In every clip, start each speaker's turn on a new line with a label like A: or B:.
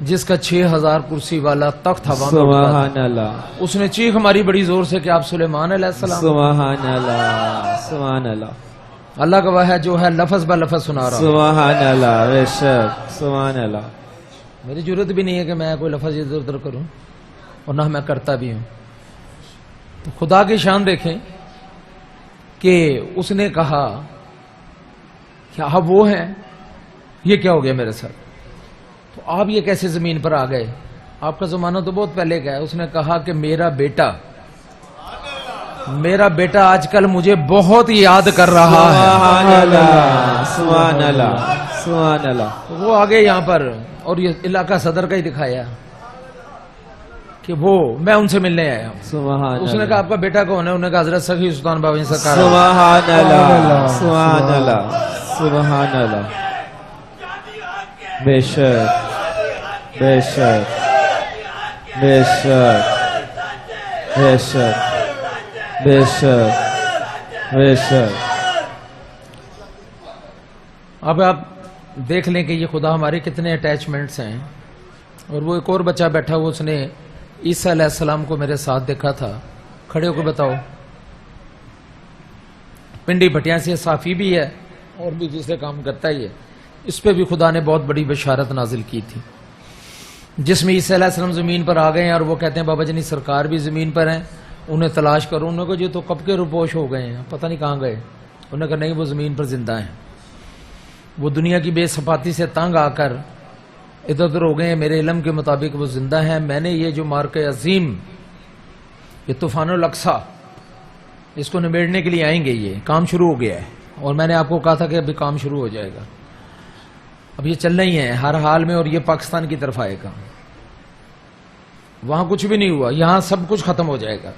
A: جس کا 6000 کرسی والا تخت ہوا میں اٹھتا تھا،
B: سبحان اللہ
A: اس نے چیخ ماری بڑی زور سے کہ آپ سلیمان علیہ السلام.
B: سبحان اللہ سبحان اللہ
A: اللہ گواہ ہے جو ہے لفظ بہ لفظ سنا رہا ہوں.
B: سبحان اللہ بے شک سبحان اللہ
A: میری ضرورت بھی نہیں ہے کہ میں کوئی لفظ ادھر ادھر کروں اور نہ میں کرتا بھی ہوں. تو خدا کی شان دیکھیں کہ اس نے کہا کہ آپ وہ ہیں، یہ کیا ہو گیا میرے ساتھ؟ تو آپ یہ کیسے زمین پر آ گئے؟ آپ کا زمانہ تو بہت پہلے کا ہے. اس نے کہا کہ میرا بیٹا آج کل مجھے بہت یاد کر رہا ہے.
B: سبحان اللہ سبحان اللہ سبحان اللہ
A: وہ آگے یہاں پر اور یہ علاقہ صدر کا ہی دکھایا کہ وہ میں ان سے ملنے آیا ہوں.
B: سبحان
A: اس نے
B: اللہ
A: کہا آپ کا بیٹا کون ہے؟ انہوں نے کہا حضرت سخی سلطان بابا سرکار.
B: سبحان اللہ سبحان اللہ سبحان اللہ بے شک بے شک بے شک بے شک بے شک بے شک.
A: اب آپ دیکھ لیں کہ یہ خدا ہمارے کتنے اٹیچمنٹس ہیں. اور وہ ایک اور بچہ بیٹھا ہوا، اس نے عیسیٰ علیہ السلام کو میرے ساتھ دیکھا تھا. کھڑے ہو کے بتاؤ. پنڈی بھٹیاں سے صافی بھی ہے اور بھی دوسرے کام کرتا ہی ہے. اس پہ بھی خدا نے بہت بڑی بشارت نازل کی تھی، جس میں عیسیٰ علیہ السلام زمین پر آ گئے ہیں اور وہ کہتے ہیں بابا جنی سرکار بھی زمین پر ہیں، انہیں تلاش کرو. انہوں نے کہا جو تو کب کے روپوش ہو گئے ہیں، پتہ نہیں کہاں گئے. انہوں نے کہا نہیں، وہ زمین پر زندہ ہیں. وہ دنیا کی بے صفاتی سے تنگ آ کر ادھر ادھر ہو گئے ہیں. میرے علم کے مطابق وہ زندہ ہیں. میں نے یہ جو مارکہ عظیم، یہ طوفان الاقصی، اس کو نبیڑنے کے لیے آئیں گے. یہ کام شروع ہو گیا ہے اور میں نے آپ کو کہا تھا کہ ابھی کام شروع ہو جائے گا. اب یہ چلنا ہی ہے ہر حال میں، اور یہ پاکستان کی طرف آئے گا. وہاں کچھ بھی نہیں ہوا، یہاں سب کچھ ختم ہو جائے گا.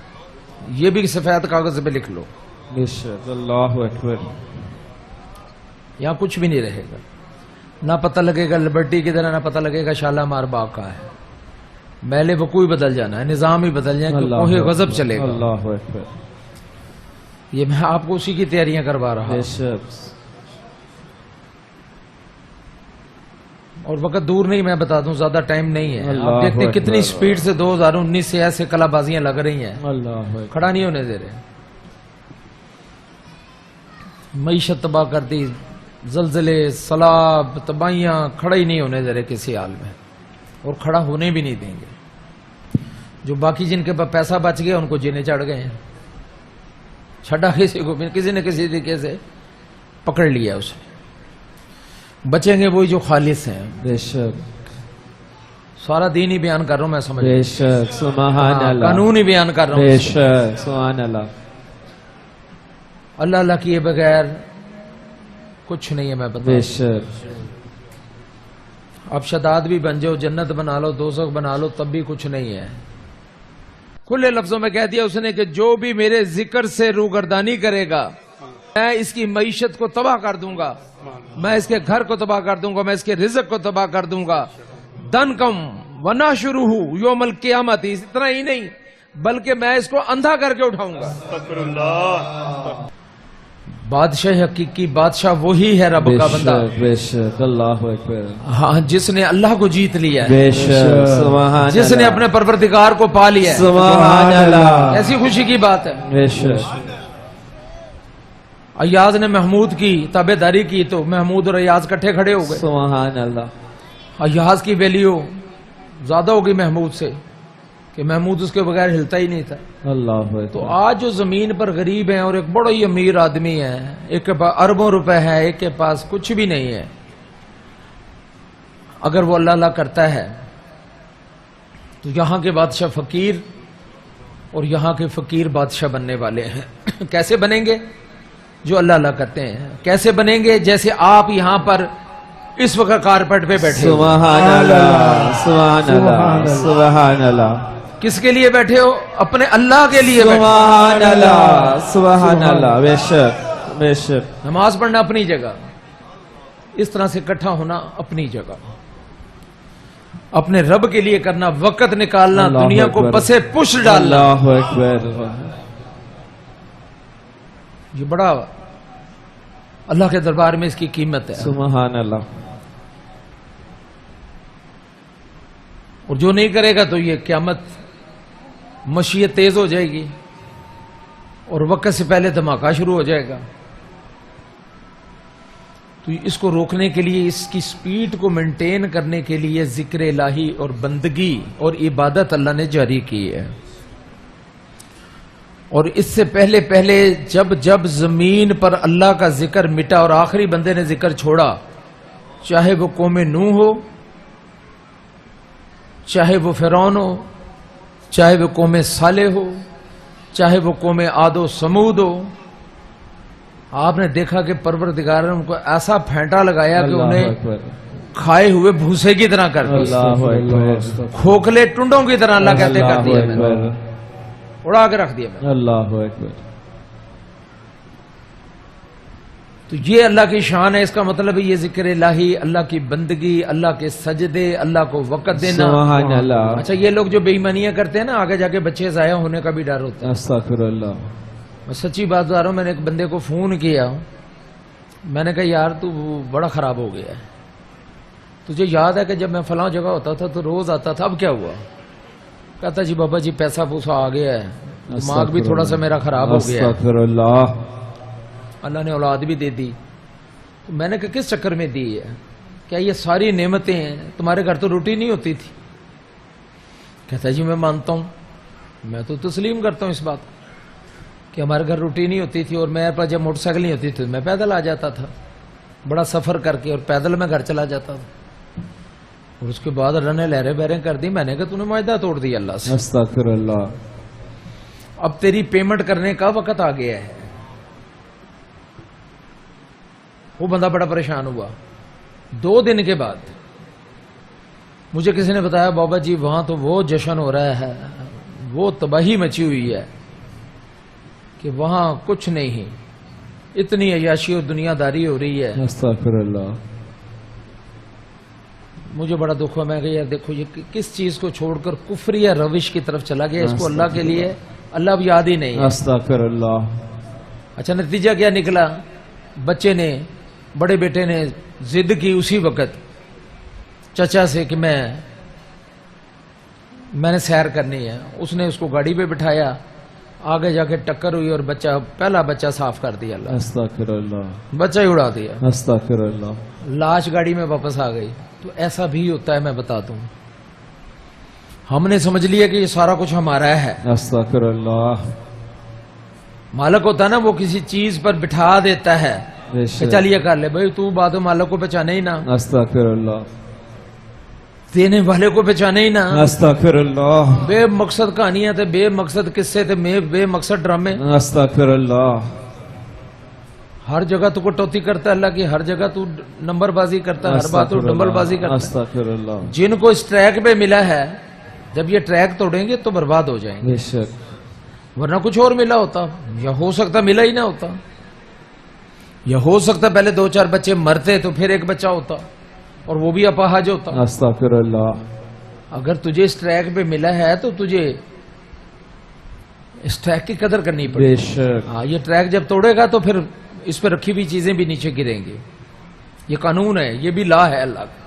A: یہ بھی سفید کاغذ پہ لکھ لو،
B: بے شک اللہ اکبر.
A: یہاں کچھ بھی نہیں رہے گا. نہ پتہ لگے گا لبرٹی کی طرح، نہ پتہ لگے گا شالامار باغ کا ہے. میلے وقوع بدل جانا ہے، نظام ہی بدل جائے، کوہ غضب چلے گا.
B: اللہ اکبر.
A: یہ میں آپ کو اسی کی تیاریاں کروا رہا
B: بے
A: ہوں.
B: شک
A: اور وقت دور نہیں، میں بتا دوں زیادہ ٹائم نہیں ہے.
B: اللہ
A: آپ دیکھتے ہیں
B: اکبر.
A: کتنی سپیڈ سے 2019 سے ایسے کلا بازیاں لگ رہی ہیں،
B: اللہ اکبر.
A: کھڑا نہیں ہونے دے رہے. معیشت تباہ کر دی، زلزلے، سیلاب، تباہیاں، کھڑا ہی نہیں ہونے دے رہے کسی حال میں، اور کھڑا ہونے بھی نہیں دیں گے. جو باقی جن کے پاس پیسہ بچ گیا ان کو جینے چڑھ گئے ہیں. چھڑا کسی کو کسی نے کسی طریقے سے پکڑ لیا اس نے. بچیں گے وہی جو خالص ہیں.
B: بے شک
A: سارا دین ہی بیان کر رہا ہوں میں، سمجھ
B: بے شک سبحان اللہ.
A: قانون ہی بیان کر رہا ہوں.
B: بے شک سبحان اللہ.
A: اللہ اللہ کیے بغیر کچھ نہیں ہے. میں بتا
B: بے شک
A: اب شداد بھی بن جاؤ، جنت بنا لو، دوزخ بنا لو، تب بھی کچھ نہیں ہے. کھلے لفظوں میں کہہ دیا اس نے کہ جو بھی میرے ذکر سے روگردانی کرے گا میں اس کی معیشت کو تباہ کر دوں گا، میں اس کے گھر کو تباہ کر دوں گا، میں اس کے رزق کو تباہ کر دوں گا. دن کم ونا شروع یوم القیامت. اتنا ہی نہیں بلکہ میں اس کو اندھا کر کے اٹھاؤں گا.
C: استغفر اللہ.
A: بادشاہ حقیقی بادشاہ وہی ہے رب کا بندہ،
B: بے شک اللہ اکبر.
A: ہاں جس نے اللہ کو جیت لیا ہے،
B: بے شک سبحان
A: جس نے اپنے پروردگار کو پا لیا ہے.
B: سبحان اللہ.
A: ایسی خوشی کی بات ہے.
B: بے شک
A: ایاز نے محمود کی تابع داری کی تو محمود اور ایاز کٹھے کھڑے ہو گئے.
B: سبحان اللہ.
A: ایاز کی ویلیو زیادہ ہوگی محمود سے کہ محمود اس کے بغیر ہلتا ہی نہیں تھا.
B: اللہ اکبر.
A: تو آج جو زمین پر غریب ہیں اور ایک بڑا ہی امیر آدمی ہے، ایک کے پاس اربوں روپے ہے، ایک کے پاس کچھ بھی نہیں ہے، اگر وہ اللہ اللہ کرتا ہے تو یہاں کے بادشاہ فقیر اور یہاں کے فقیر بادشاہ بننے والے ہیں. کیسے بنیں گے؟ جو اللہ اللہ کرتے ہیں. کیسے بنیں گے؟ جیسے آپ یہاں پر اس وقت کارپیٹ پہ بیٹھے ہو.
B: سبحان اللہ سبحان اللہ سبحان اللہ.
A: کس کے لیے بیٹھے ہو؟ اپنے اللہ کے لیے بیٹھے ہو.
B: سبحان اللہ سبحان اللہ. بے شک بے شک.
A: نماز پڑھنا اپنی جگہ، اس طرح سے اکٹھا ہونا اپنی جگہ، اپنے رب کے لیے کرنا، وقت نکالنا،
B: اللہ
A: دنیا کو
B: اکبر.
A: بسے پش ڈالنا.
B: اللہ اکبر.
A: یہ بڑا اللہ کے دربار میں اس کی قیمت ہے.
B: سبحان اللہ.
A: اور جو نہیں کرے گا تو یہ قیامت مشیت تیز ہو جائے گی اور وقت سے پہلے دھماکہ شروع ہو جائے گا. تو اس کو روکنے کے لیے، اس کی سپیڈ کو مینٹین کرنے کے لیے ذکر الہی اور بندگی اور عبادت اللہ نے جاری کی ہے. اور اس سے پہلے جب زمین پر اللہ کا ذکر مٹا اور آخری بندے نے ذکر چھوڑا، چاہے وہ قوم نوح ہو، چاہے وہ فرعون ہو، چاہے وہ قوم صالح ہو، چاہے وہ قوم عاد و سمود ہو، آپ نے دیکھا کہ پروردگار نے ان کو ایسا پھینٹا لگایا کہ انہیں کھائے ہوئے بھوسے کی طرح کر دیا، کھوکھلے ٹنڈوں کی طرح اللہ کہتے کر دیا، میں نے اڑا کے رکھ دیا. میں
B: اللہ اکبر.
A: تو یہ اللہ کی شان ہے. اس کا مطلب ہے یہ ذکر الہی، اللہ کی بندگی، اللہ کے سجدے، اللہ کو وقت دینا.
B: سبحان اللہ.
A: اچھا یہ لوگ جو بے ایمانیاں کرتے ہیں نا، آگے جا کے بچے ضائع ہونے کا بھی ڈر ہوتا ہے.
B: استغفر اللہ.
A: میں سچی بات بتا رہا ہوں، میں نے ایک بندے کو فون کیا، میں نے کہا یار تو بڑا خراب ہو گیا ہے، تجھے یاد ہے کہ جب میں فلاں جگہ ہوتا تھا تو روز آتا تھا، اب کیا ہوا؟ کہتا جی بابا جی پیسہ پوسا آ گیا ہے، دماغ بھی تھوڑا سا میرا خراب ہو گیا ہے،
B: استغفر اللہ.
A: اللہ نے اولاد بھی دے دی. تو میں نے کہا کس چکر میں دی ہے؟ کیا یہ ساری نعمتیں ہیں؟ تمہارے گھر تو روٹی نہیں ہوتی تھی. کہتا جی میں مانتا ہوں، میں تو تسلیم کرتا ہوں اس بات کہ ہمارے گھر روٹی نہیں ہوتی تھی، اور میرے پاس جب موٹر سائیکل نہیں ہوتی تھی میں پیدل آ جاتا تھا، بڑا سفر کر کے، اور پیدل میں گھر چلا جاتا تھا. اور اس کے بعد اللہ نے لہریں بہریں کر دی. میں نے کہا تو نے معاہدہ توڑ دیا اللہ سے.
B: استغفر اللہ.
A: اب تیری پیمنٹ کرنے کا وقت آ گیا ہے. وہ بندہ بڑا پریشان ہوا. 2 دن کے بعد مجھے کسی نے بتایا بابا جی وہاں تو وہ جشن ہو رہا ہے، وہ تباہی مچی ہوئی ہے کہ وہاں کچھ نہیں، اتنی عیاشی اور دنیا داری ہو رہی ہے.
B: استغفر اللہ.
A: مجھے بڑا دکھ ہوا. میں کہ یار دیکھو یہ کس چیز کو چھوڑ کر کفریہ روش کی طرف چلا گیا. اس کو اللہ کے لیے اللہ اب یاد ہی نہیں ہے.
B: استغفر اللہ.
A: اچھا نتیجہ کیا نکلا؟ بچے نے، بڑے بیٹے نے ضد کی اسی وقت چچا سے کہ میں نے سیر کرنی ہے. اس نے اس کو گاڑی پہ بٹھایا، آگے جا کے ٹکر ہوئی اور پہلا بچہ صاف کر دیا اللہ.
B: استغفر اللہ.
A: بچہ ہی اڑا دیا.
B: استغفر اللہ.
A: لاش گاڑی میں واپس آ گئی. تو ایسا بھی ہوتا ہے، میں بتا دوں. ہم نے سمجھ لیا کہ یہ سارا کچھ ہمارا ہے.
B: استغفر اللہ.
A: مالک ہوتا ہے نا، وہ کسی چیز پر بٹھا دیتا ہے کہ چل یہ کر لے بھائی، تو بعد میں مالک کو پہچانے ہی نہ،
B: استغفر اللہ.
A: دینے والے کو پہچانے ہی نہ.
B: استغفر اللہ.
A: بے مقصد کہانیاں تھے، بے مقصد قصے تھے، بے مقصد ڈرامے.
B: استغفر اللہ.
A: ہر جگہ تو کٹوتی کرتا ہے اللہ کی، ہر جگہ تو نمبر بازی کرتا ہے، ہر بات تو ڈمبل بازی کرتا ہے.
B: استغفر اللہ.
A: جن کو اس ٹریک پہ ملا ہے، جب یہ ٹریک توڑیں گے تو برباد ہو جائیں گے.
B: بے شک.
A: ورنہ کچھ اور ملا ہوتا، یا ہو سکتا ملا ہی نہ ہوتا، یا ہو سکتا پہلے 2-4 بچے مرتے تو پھر ایک بچہ ہوتا اور وہ بھی اپاہج ہوتا.
B: استغفر اللہ.
A: اگر تجھے اس ٹریک پہ ملا ہے تو تجھے اس ٹریک کی قدر کرنی پڑے.
B: بے شک.
A: ہاں یہ ٹریک جب توڑے گا تو پھر اس پہ رکھی ہوئی چیزیں بھی نیچے گریں گی. یہ قانون ہے، یہ بھی لا ہے اللہ کا.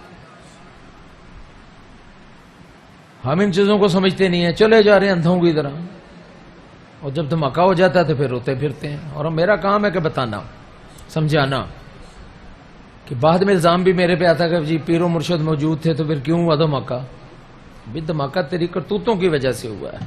A: ہم ان چیزوں کو سمجھتے نہیں ہیں، چلے جا رہے ہیں اندھوں کی طرح، اور جب دھماکہ ہو جاتا ہے تو پھر روتے پھرتے ہیں. اور میرا کام ہے کہ بتانا، سمجھانا، کہ بعد میں الزام بھی میرے پہ آتا کہ جی پیر و مرشد موجود تھے تو پھر کیوں ہوا دھماکہ؟ بھی دھماکہ تیری کرتوتوں کی وجہ سے ہوا ہے.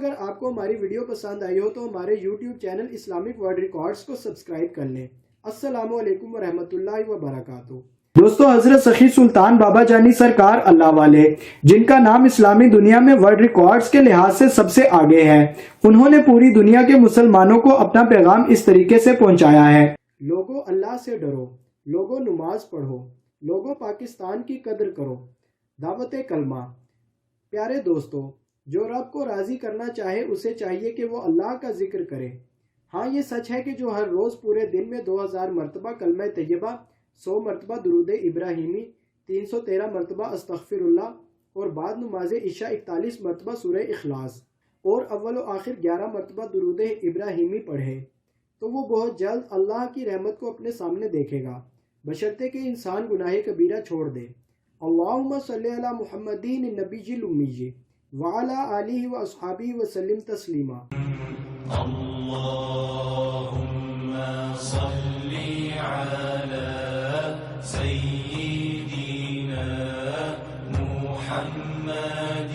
D: اگر آپ کو ہماری ویڈیو پسند آئی ہو تو ہمارے YouTube channel Islamic world records کو سبسکرائب کر لیں۔ السلام علیکم ورحمۃ اللہ وبرکاتہ۔ دوستو، حضرت سخی سلطان بابا جانی سرکار اللہ والے، جن کا نام اسلامی دنیا میں ورلڈ ریکارڈز کے لحاظ سے سب سے آگے ہے، انہوں نے پوری دنیا کے مسلمانوں کو اپنا پیغام اس طریقے سے پہنچایا ہے: لوگوں اللہ سے ڈرو، لوگوں نماز پڑھو، لوگوں پاکستان کی قدر کرو، دعوت کلمہ۔ پیارے دوستو، جو رب کو راضی کرنا چاہے اسے چاہیے کہ وہ اللہ کا ذکر کرے۔ ہاں، یہ سچ ہے کہ جو ہر روز پورے دن میں 2000 مرتبہ کلمہ طیبہ، 100 مرتبہ درود ابراہیمی، 313 مرتبہ استغفر اللہ اور بعد نماز عشاء 41 مرتبہ سورہ اخلاص اور اول و آخر 11 مرتبہ درود ابراہیمی پڑھے تو وہ بہت جلد اللہ کی رحمت کو اپنے سامنے دیکھے گا، بشرطے کہ انسان گناہ کبیرہ چھوڑ دے۔ اللہم صلی علی محمدین النبی الامی وعلی آلہ و اصحابہ وسلم تسلیما۔
E: اللهم صل على سيدنا محمد